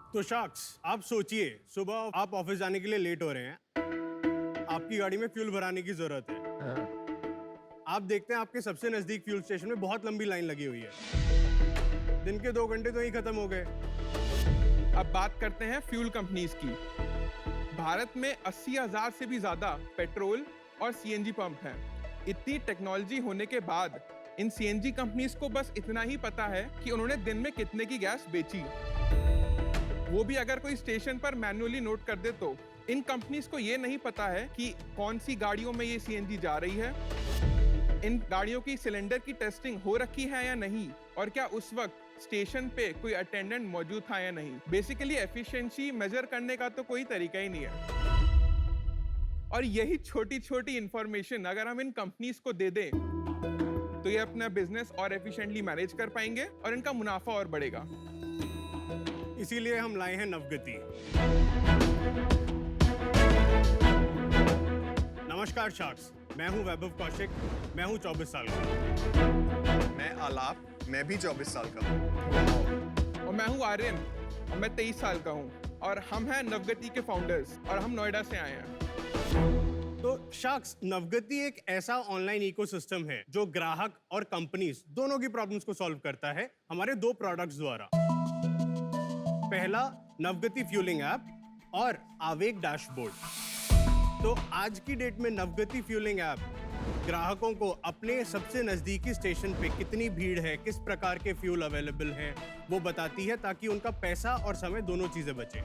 तो शख्स, आप सोचिए, सुबह आप ऑफिस जाने के लिए लेट हो रहे हैं, आपकी गाड़ी में फ्यूल भराने की जरूरत है। आप देखते हैं आपके सबसे नजदीक फ्यूल स्टेशन में बहुत लंबी लाइन लगी हुई है। दिन के 2 घंटे तो यही खत्म हो गए। अब बात करते हैं फ्यूल कंपनीज की। भारत में 80,000 से भी ज्यादा पेट्रोल और सीएनजी पंप हैं। इतनी टेक्नोलॉजी होने के बाद इन सीएनजी कंपनीज को बस इतना ही पता है कि उन्होंने दिन में कितने की गैस बेची। वो भी अगर कोई स्टेशन पर मैन्युअली नोट कर दे तो। इन कंपनीज को ये नहीं पता है कि कौन सी गाड़ियों में ये सीएनजी जा रही है, इन गाड़ियों की सिलेंडर की टेस्टिंग हो रखी है या नहीं, और क्या उस वक्त स्टेशन पे कोई अटेंडेंट मौजूद था या नहीं। बेसिकली एफिशिएंसी मेजर करने का तो कोई तरीका ही नहीं है। और यही छोटी छोटी इंफॉर्मेशन अगर हम इन कंपनीज को दे दें तो ये अपना बिजनेस और एफिशिएंटली मैनेज कर पाएंगे और इनका मुनाफा और बढ़ेगा। इसीलिए हम लाए हैं नवगति। नमस्कार शख्स, मैं हूं वैभव कौशिक, मैं हूं 24 साल का। मैं आलाप, मैं भी 24 साल का हूं। और मैं हूं आर्यन और मैं 23 साल का हूं और हम हैं नवगति के फाउंडर्स और हम नोएडा से आए हैं। तो शख्स, नवगति एक ऐसा ऑनलाइन इकोसिस्टम है जो ग्राहक और कंपनीज दोनों की प्रॉब्लम्स को सॉल्व करता है हमारे 2 प्रोडक्ट्स द्वारा। पहला नवगति फ्यूलिंग ऐप और आवेग डैशबोर्ड। तो आज की डेट में नवगति फ्यूलिंग ऐप ग्राहकों को अपने सबसे नजदीकी स्टेशन पे कितनी भीड़ है, किस प्रकार के फ्यूल अवेलेबल हैं, वो बताती है ताकि उनका पैसा और समय दोनों चीजें बचे।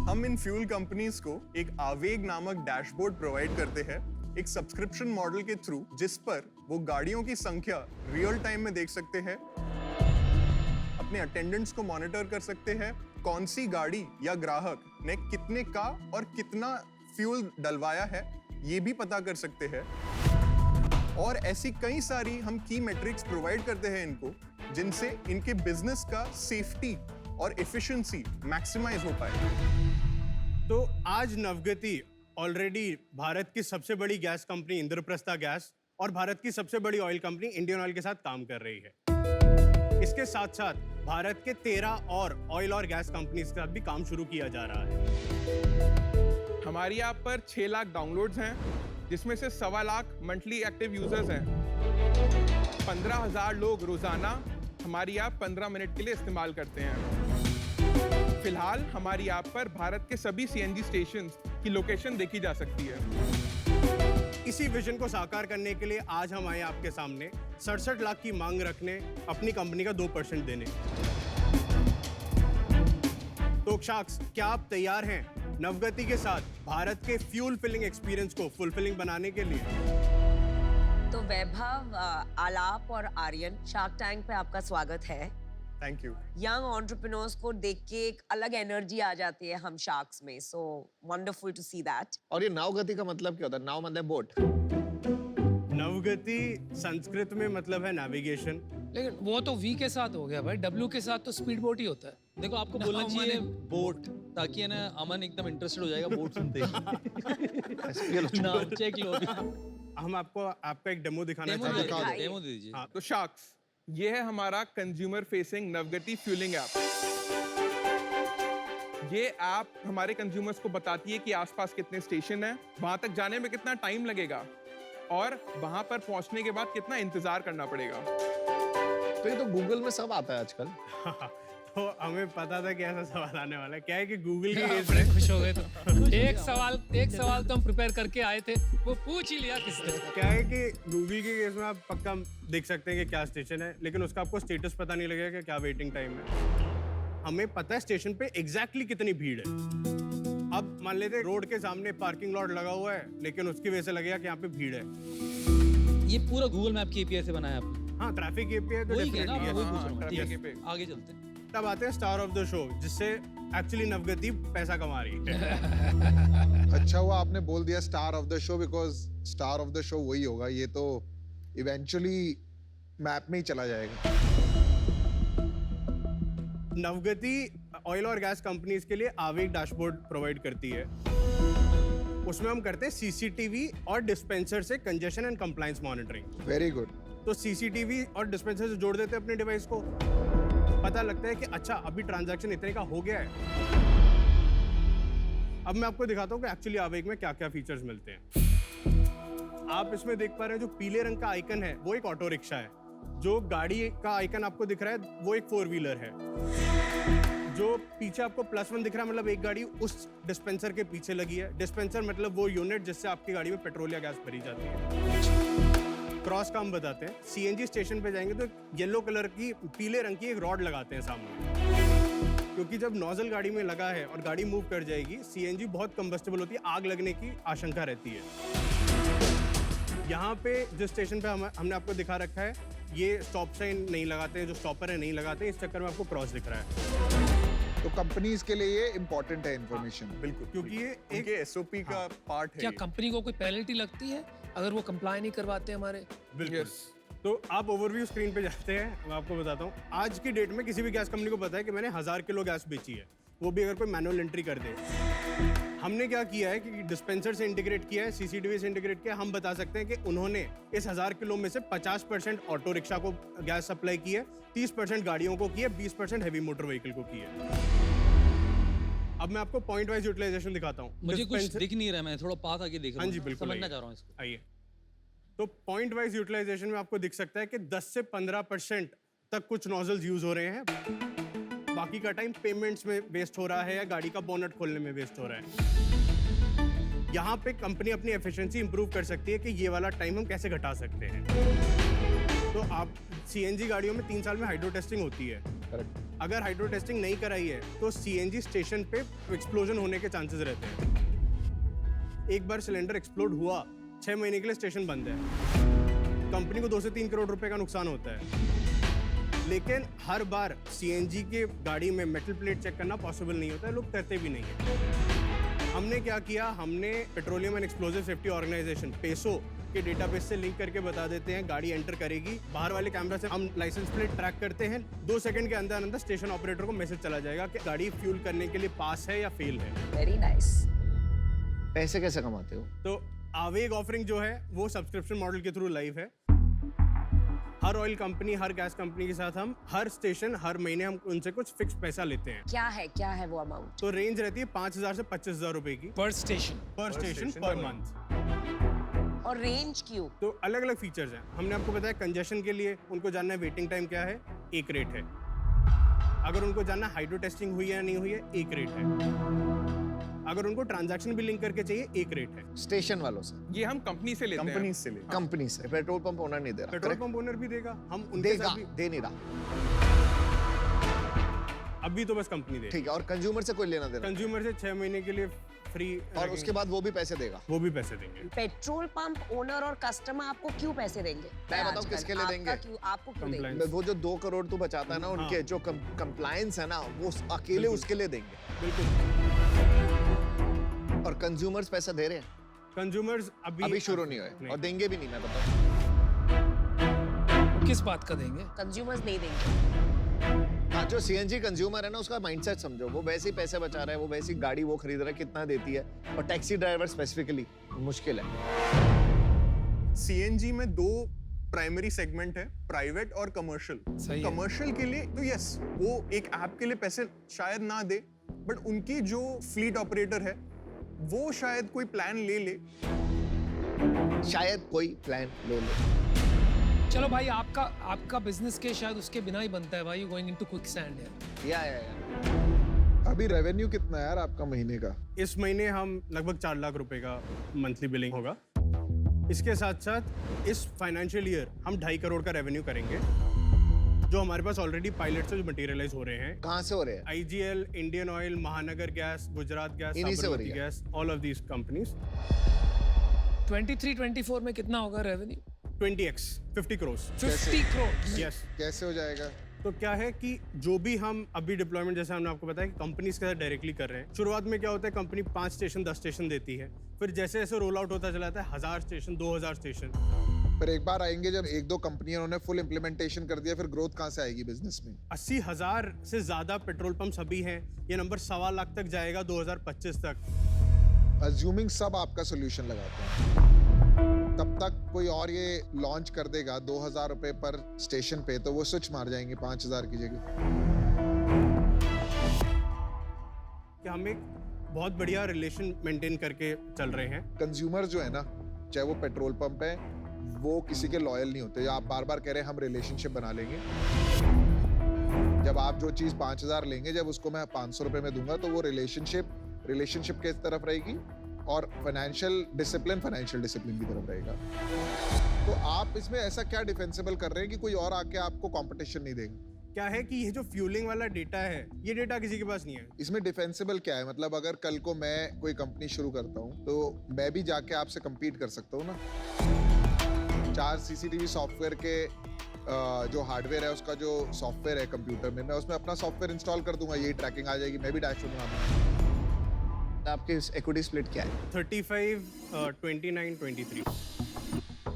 हम इन फ्यूल कंपनीज को एक आवेग नामक डैशबोर्ड प्रोवाइड करते हैं, एक सब्सक्रिप्शन मॉडल के थ्रू, जिस पर वो गाड़ियों की संख्या रियल टाइम में देख सकते हैं, अपने अटेंडेंट्स को मॉनिटर कर सकते हैं, कौन सी गाड़ी या ग्राहक ने कितने का और कितना फ्यूल डलवाया है ये भी पता कर सकते हैं। और ऐसी कई सारी हम की मैट्रिक्स प्रोवाइड करते हैं इनको, जिनसे इनके बिजनेस का सेफ्टी और एफिशिएंसी मैक्सिमाइज हो पाए। तो आज नवगति ऑलरेडी भारत की सबसे बड़ी गैस कंपनी इंद्रप्रस्था गैस और भारत की सबसे बड़ी ऑयल कंपनी इंडियन ऑयल के साथ काम कर रही है। इसके साथ साथ भारत के 13 और ऑयल और गैस कंपनीज के साथ भी काम शुरू किया जा रहा है। हमारी ऐप पर 6 लाख डाउनलोड्स हैं, जिसमें से 1.25 लाख मंथली एक्टिव यूजर्स हैं। 15,000 लोग रोजाना हमारी ऐप 15 मिनट के लिए इस्तेमाल करते हैं। फिलहाल हमारी ऐप पर भारत के सभी सीएनजी स्टेशंस की लोकेशन देखी जा सकती है। इसी विजन को साकार करने के लिए आज हम आए आपके सामने 67 लाख की मांग रखने, अपनी कंपनी का 2% देने। तो शख्स, क्या आप तैयार हैं नवगति के साथ भारत के फ्यूल फिलिंग एक्सपीरियंस को फुलफिलिंग बनाने के लिए? तो वैभव, आलाप और आर्यन, शार्क टैंक पे आपका स्वागत है। Thank you. यंग एंटरप्रेन्योर्स को देख के एक अलग एनर्जी आ जाती है हम शार्क्स में, so wonderful to see that. और ये नवगति का मतलब क्या होता है? नाव मतलब बोट। नवगति संस्कृत में मतलब है नेविगेशन। लेकिन वो तो वी के साथ हो गया भाई, डब्ल्यू के साथ तो स्पीड बोट ही होता है। देखो आपको बोलना चाहिए बोट, ताकि है ना अमन एकदम इंटरेस्टेड हो जाएगा बोट सुनते ही। नाम चेक लो अभी। हम आपको आपका एक डेमो दिखाना डेमो चाहते हैं। डेमो दे दीजिए। तो शार्क्स, ये है हमारा कंज्यूमर फेसिंग नवगति फ्यूलिंग ऐप। ये ऐप हमारे कंज्यूमर्स को बताती है कि आसपास कितने स्टेशन हैं, वहां तक जाने में कितना टाइम लगेगा और वहां पर पहुंचने के बाद कितना इंतजार करना पड़ेगा। तो ये तो गूगल में सब आता है आजकल। तो हमें पता था कि ऐसा सवाल आने वाला है। क्या है कि गूगल के केस बड़े में खुश हो गए तो एक सवाल तो हम प्रिपेयर करके आए थे, वो पूछ ही लिया किसने। क्या है कि गूगल के केस में आप पक्का देख सकते हैं कि क्या स्टेशन है, लेकिन उसका आपको स्टेटस पता नहीं लगेगा कि क्या वेटिंग टाइम है। हमें पता है स्टेशन पे एग्जैक्टली कितनी भीड़ है। अब मान लेते हैं रोड के सामने पार्किंग लॉट लगा हुआ है, लेकिन उसकी वजह से लगेगा कि यहाँ पे भीड़ है। ये पूरा गूगल मैप की एपीआई से बनाया आपने? हाँ, ट्रैफिक एपीआई तो वही क्या ना, डेफिनेटली वही है। पूछ रहा हूँ। ठीक ट्रैफिक है, आगे चलते हैं। तब आते हैं स्टार ऑफ द शो, जिससे एक्चुअली नवगति पैसा कमा रही है। अच्छा हुआ आपने बोल दिया star of the show, because star of the show वही होगा। ये तो इवेंचुअली मैप में ही चला जाएगा। नवगति ऑयल और गैस कंपनीज के लिए आवेग डैशबोर्ड प्रोवाइड करती है। उसमें हम करते हैं सीसीटीवी और डिस्पेंसर से congestion and compliance monitoring. Very good. तो सीसीटीवी और डिस्पेंसर से जोड़ देते हैं अपने डिवाइस को। पता लगता है कि अच्छा अभी ट्रांजैक्शन इतने का हो गया है। अब मैं आपको दिखाता हूँ कि एक्चुअली आवेग में क्या क्या फीचर्स मिलते हैं। आप इसमें देख पा रहे हैं जो पीले रंग का आइकन है वो एक ऑटो रिक्शा है, जो गाड़ी का आइकन आपको दिख रहा है वो एक 4 व्हीलर है, जो पीछे आपको +1 दिख रहा है मतलब एक गाड़ी उस डिस्पेंसर के पीछे लगी है। डिस्पेंसर मतलब वो यूनिट जिससे आपकी गाड़ी में पेट्रोल या गैस भरी जाती है। क्रॉस का हम बताते हैं, सीएनजी स्टेशन पे जाएंगे तो येलो कलर की पीले रंग की एक रॉड लगाते हैं सामने, क्योंकि जब नोजल गाड़ी में लगा है और गाड़ी मूव कर जाएगी, सीएनजी बहुत कंबस्टेबल होती है, आग लगने की आशंका रहती है। यहाँ पे जिस स्टेशन पे हमने आपको दिखा रखा है, ये स्टॉप साइन नहीं लगाते हैं, जो स्टॉपर है नहीं लगाते, इस चक्कर में आपको क्रॉस दिख रहा है। तो कंपनीज के लिए ये इम्पोर्टेंट है इन्फॉर्मेशन। बिल्कुल, क्योंकि ये एक एसओपी का पार्ट है क्या ये। कंपनी को कोई पेनल्टी लगती है अगर वो कंप्लाई नहीं करवाते हमारे? बिल्कुल। Yes. तो आप ओवरव्यू स्क्रीन पे जाते हैं, मैं आपको बताता हूँ। आज की डेट में किसी भी गैस कंपनी को पता है कि मैंने 1000 किलो गैस बेची है, वो भी अगर कोई मैनुअल एंट्री कर दे। हमने क्या किया है कि डिस्पेंसर से इंटीग्रेट किया है, सीसीटीवी से इंटीग्रेट किया है। हम बता सकते हैं कि उन्होंने इस 1000 किलो में से 50% ऑटो रिक्शा को गैस सप्लाई की है, 30% गाड़ियों को की है, 20% हैवी मोटर व्हीकल को की है। अब मैं आपको पॉइंट वाइज यूटिलाइजेशन दिखाता हूँ। मुझे कुछ दिख नहीं रहा, मैं थोड़ा पास आके देख रहा हाँ हूँ जी ना, बिल्कुल, समझना आइए। चाह रहा हूँ इसको। आइए, तो पॉइंट वाइज यूटिलाइजेशन में आपको दिख सकता है कि 10 से 15% तक कुछ नोजल्स यूज हो रहे हैं, बाकी का टाइम पेमेंट्स में वेस्ट हो रहा है या गाड़ी का बोनट खोलने में वेस्ट हो रहा है। यहाँ पे कंपनी अपनी एफिशिएंसी इंप्रूव कर सकती है कि ये वाला टाइम हम कैसे घटा सकते हैं। तो आप सीएनजी गाड़ियों में 3 साल में हाइड्रो टेस्टिंग होती है। अगर हाइड्रो टेस्टिंग नहीं कराई है तो सीएनजी स्टेशन पे एक्सप्लोजन होने के चांसेस रहते हैं। एक बार सिलेंडर एक्सप्लोड हुआ, 6 महीने के लिए स्टेशन बंद है, कंपनी को 2 से 3 करोड़ रुपए का नुकसान होता है। लेकिन हर बार सीएनजी के गाड़ी में मेटल प्लेट चेक करना पॉसिबल नहीं होता है, लोग करते भी नहीं है। हमने क्या किया, हमने petroleum and explosive safety organisation PESO के डेटाबेस से लिंक करके बता देते हैं, गाड़ी एंटर करेगी, बाहर वाले कैमरा से हम लाइसेंस प्लेट ट्रैक करते हैं, 2 सेकंड के अंदर अंदर स्टेशन ऑपरेटर को मैसेज चला जाएगा कि गाड़ी फ्यूल करने के लिए पास है या फेल है। Very nice. पैसे कैसे कमाते हो? तो आवेग ऑफरिंग जो है वो सब्सक्रिप्शन मॉडल के थ्रू लाइव है। हर ऑयल कंपनी, हर गैस कंपनी के साथ हम हर स्टेशन हर महीने हम उनसे कुछ फिक्स पैसा लेते हैं। क्या है वो अमाउंट? तो रेंज रहती है 5000 से 25000 रुपए की पर स्टेशन? पर स्टेशन station पर per मंथ। और रेंज क्यों? तो अलग अलग फीचर्स हैं। हमने आपको बताया कंजेशन के लिए उनको जानना है वेटिंग टाइम क्या है, एक रेट है। अगर उनको जानना है हाइड्रो टेस्टिंग हुई है या नहीं हुई है, एक रेट है। अगर उनको ट्रांजैक्शन भी लिंक करके चाहिए, एक रेट है। स्टेशन वालों से, ये हम कंपनी से लेते हैं। कंपनी से ले। कंपनी से। पेट्रोल पंप ओनर नहीं दे रहा। Petrol correct? पंप ओनर भी देगा, हम उनके देगा, साथ भी। दे नहीं रहा। अभी तो बस कंपनी दे। ठीक है, और कंज्यूमर से कोई लेना देना? कंज्यूमर से 6 महीने के लिए फ्री, और उसके बाद वो भी पैसे देगा? वो भी पैसे देंगे। पेट्रोल पंप ओनर और कस्टमर आपको क्यों पैसे देंगे? मैं बताऊं आजकल किसके लिए आपका देंगे? क्यों, आपको क्यों देंगे? Compliance। वो जो 2 करोड़ तू बचाता है ना, उनके जो कंप्लायंस है ना, वो अकेले बिल्कुल। उसके लिए देंगे। बिल्कुल। और कंज्यूमर्स पैसा दे रहे हैं? कंज्यूमर्स अभी शुरू नहीं हुए नहीं। और देंगे भी नहीं, मैं बताऊं। किस बात का देंगे? कंज्यूमर्स नहीं देंगे। हाँ, जो सीएनजी कंज्यूमर है ना, उसका माइंडसेट समझो। वो वैसे ही पैसे बचा रहा है, वो वैसी गाड़ी वो खरीद रहा है, कितना देती है। और टैक्सी ड्राइवर स्पेसिफिकली मुश्किल है। सीएनजी में 2 प्राइमरी सेगमेंट है, प्राइवेट और कमर्शियल। सही है। कमर्शियल के लिए तो यस, वो एक ऐप के लिए पैसे शायद ना दे, बट उनकी जो फ्लीट ऑपरेटर है वो शायद कोई प्लान ले ले। शायद कोई प्लान ले ले। चलो भाई, आपका बिजनेस के शायद उसके बिना ही बनता है भाई, गोइंग इनटू क्विक सैंड है। या। अभी रेवेन्यू कितना है यार आपका महीने का? इस महीने हम लगभग 4 लाख रुपए का मंथली बिलिंग होगा। इसके साथ साथ इस फाइनेंशियल ईयर हम 2.5 करोड़ का रेवेन्यू करेंगे, जो हमारे पास ऑलरेडी पायलट से जो मटेरियलाइज हो रहे हैं। कहाँ से हो रहे हैं? आईजीएल, इंडियन ऑयल, महानगर गैस, गुजरात गैस, इन्हीं से हो रही साबरमती है। Gas, all of these companies. 23-24 में कितना होगा revenue? 20x 50 crore. 50 crore. Yes. कैसे हो जाएगा? तो क्या है कि जो भी हम अभी डिप्लॉयमेंट, जैसे हमने आपको बताया कि कंपनीज के साथ डायरेक्टली कर रहे हैं। शुरुआत में क्या होता है, कंपनी 5 स्टेशन 10 स्टेशन देती है, फिर जैसे जैसे रोल आउट होता चला जाता है 1000 स्टेशन, 2000 स्टेशन। पर एक बार आएंगे जब 1-2 कंपनियों ने फुल इम्प्लीमेंटेशन कर दिया, फिर ग्रोथ कहाँ से आएगी बिजनेस में? 80,000 से ज्यादा पेट्रोल पंप अभी हैं। ये नंबर 1.25 लाख तक जाएगा 2025 तक। अज्यूमिंग सब आपका सोल्यूशन लगाते हैं, तब तक कोई और ये लॉन्च कर देगा 2000 रुपए पर स्टेशन पे, तो वो स्विच मार जाएंगे 5000 की जगह। हम एक बहुत बढ़िया रिलेशन मेंटेन करके चल रहे हैं। कंज्यूमर जो है ना, चाहे वो पेट्रोल पंप है, वो किसी के लॉयल नहीं होते। आप बार बार कह रहे हैं हम रिलेशनशिप बना लेंगे। जब आप जो चीज 5,000 लेंगे, जब उसको मैं 500 रुपए में दूंगा, तो वो रिलेशनशिप के तरफ रहेगी और फाइनेंशियल डिसिप्लिन की तरफ रहेगा। तो आप इसमें ऐसा क्या डिफेंसिबल कर रहे हैं कि कोई और आके आपको कंपटीशन नहीं देंगे? क्या है कि ये जो फ्यूलिंग वाला डेटा है, ये डेटा किसी के पास नहीं है। इसमें डिफेंसिबल क्या है? मतलब अगर कल को मैं कोई कंपनी शुरू करता हूँ तो मैं भी जाके आपसे compete कर सकता हूँ ना। 4 CCTV सॉफ्टवेयर के जो हार्डवेयर है, उसका जो सॉफ्टवेयर है कंप्यूटर में, मैं उसमें अपना सॉफ्टवेयर इंस्टॉल कर दूंगा, यही ट्रैकिंग आ जाएगी, मैं भी डैशबोर्ड बना दूंगा। आपके इक्विटी स्प्लिट क्या है? 35, 29, 23।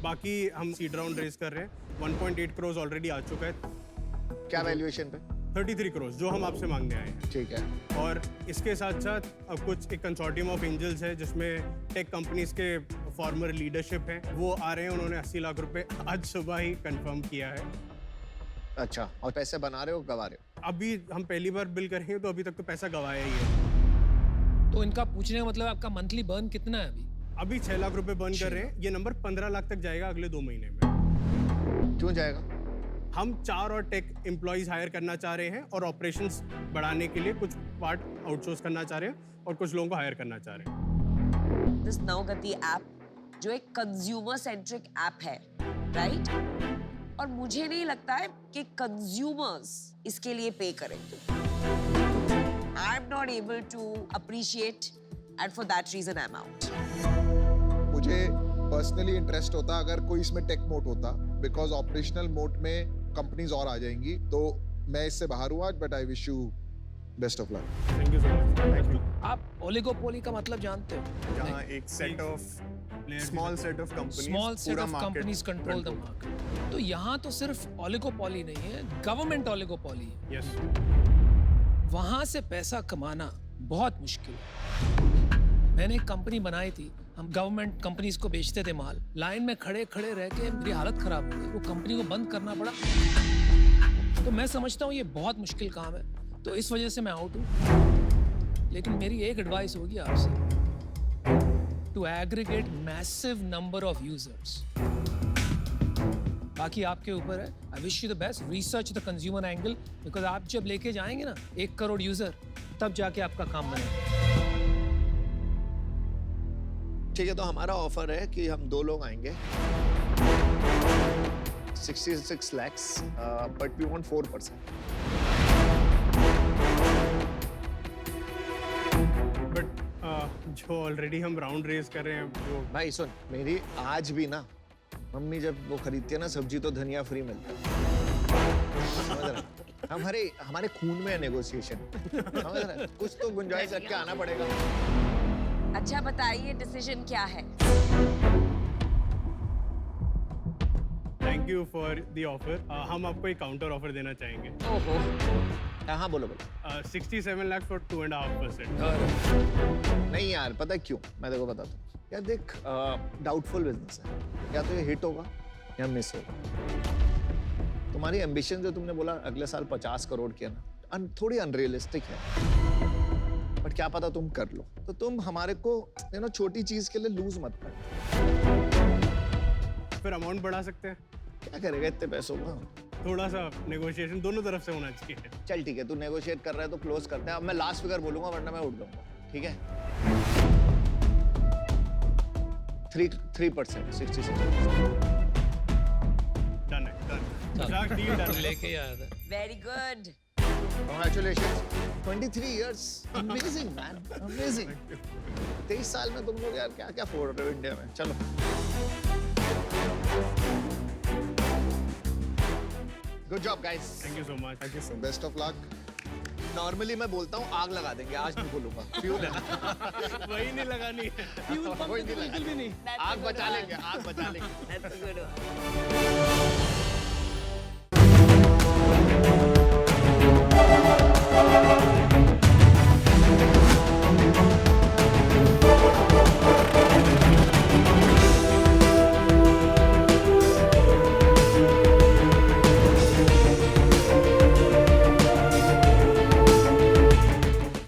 बाकी हम सीड राउंड रेज कर रहे हैं। 1.8 करोड़ ऑलरेडी आ चुका है। क्या वैल्यूएशन पे? 33 करोड़ जो हम आपसे मांगने आए हैं। ठीक है। और इसके साथ साथ अब कुछ एक कंसोर्टियम ऑफ एंजल्स है जिसमें टेक कंपनीज के फॉर्मर लीडरशिप है, वो आ रहे हैं। उन्होंने 80 लाख रुपए आज सुबह ही कंफर्म किया है। अच्छा, और पैसे बना रहे हो, गवा रहे हो? अभी हम पहली बार बिल करेंगे तो अभी तक तो पैसा गवाया ही है। तो इनका पूछने का मतलब आपका मंथली बर्न कितना है अभी? अभी 6 लाख रुपए बर्न कर रहे हैं। ये नंबर 15 लाख तक जाएगा अगले 2 महीने में। क्यों जाएगा? हम 4 और टेक एम्प्लॉइज हायर करना चाह रहे हैं और ऑपरेशंस बढ़ाने के लिए कुछ पार्ट आउटसोर्स करना चाह रहे हैं और कुछ लोगों को हायर करना चाह रहे हैं। दिस नवगति ऐप जो एक कंज्यूमर सेंट्रिक ऐप है, राइट? और मुझे नहीं लगता है कि कंज्यूमर्स इसके लिए पे करेंगे। I am not able to appreciate and for that reason I am out. मुझे पर्सनली इंटरेस्ट होता अगर कोई इसमें टेक मोड होता, बिकॉज ऑपरेशनल मोड में कंपनीज और आ जाएंगी। तो मैं इससे बाहर हुआ, but I wish you best of luck. Thank you so much. Thank you. आप ओलिगोपोली का मतलब जानते हो? जहाँ एक set of small set of companies small set of companies control the market. तो यहाँ तो सिर्फ ओलिगोपोली नहीं है, गवर्नमेंट ओलिगोपोली है। यस। वहां से पैसा कमाना बहुत मुश्किल है। मैंने एक कंपनी बनाई थी, हम गवर्नमेंट कंपनीज को बेचते थे माल। लाइन में खड़े खड़े रह के मेरी हालत खराब हो गई, वो कंपनी को बंद करना पड़ा। तो मैं समझता हूँ ये बहुत मुश्किल काम है, तो इस वजह से मैं आउट हूँ। लेकिन मेरी एक एडवाइस होगी आपसे, to aggregate massive number of users. बाकी आपके ऊपर है। I wish you the best. Research the consumer angle, because आप जब लेके जाएंगे ना 1 करोड़ यूजर, तब जाके आपका काम बनेगा। ठीक है, तो हमारा ऑफर है कि हम 2 लोग आएंगे, 66 lakhs, but we want 4%। But जो ऑलरेडी हम राउंड रेज कर रहे हैं वो भाई सुन, मेरी आज भी ना मम्मी जब वो खरीदती है ना सब्जी, तो धनिया फ्री मिलता है। समझ रहा है? हमारे खून में है नेगोशिएशन। समझ रहा है? कुछ तो गुंजाइश रख के आना पड़ेगा। अच्छा बताइए, डिसीजन क्या है? Thank you for the offer. हम आपको एक काउंटर ऑफर देना चाहेंगे। ओहो, हाँ बोलो बोलो। 67 लाख फॉर 2.5%। नहीं यार, पता है क्यों? मैं देखो बताता हूँ। यार देख, डाउटफुल बिजनेस है, या तो ये हिट होगा या मिस होगा। तुम्हारी एम्बिशन जो तुमने बोला अगले साल 50 करोड़ की है ना, थोड़ी अनरियलिस्टिक है, बट क्या पता तुम कर लो। तो तुम हमारे को छोटी चीज के लिए लूज मत कर। फिर अमाउंट बढ़ा सकते हैं। क्या करेगा इतने पैसों का? थोड़ा सा नेगोशिएशन दोनों तरफ से होना चाहिए। चल ठीक है, तू नेगोशिएट कर रहा है तो क्लोज करते हैं। अब मैं लास्ट फिगर बोलूंगा, वरना मैं उठ जाऊंगा। ठीक है? 3%, 66। डन है, डन। Deal done. लेके आया था। Very good. Congratulations, 23 years, amazing man, amazing। 23 साल में तुम लोग यार क्या क्या फोड़ रहे हो इंडिया में। चलो, good job guys. Thank you so much. Thank you so best of luck. Normally मैं बोलता हूँ आग लगा देंगे, आज नहीं बोलूंगा। फ्यूल है ना, मच। वही नहीं लगानी है। वही नहीं लगा। आग बचा लेंगे, आग बचा लेंगे। That's a good one.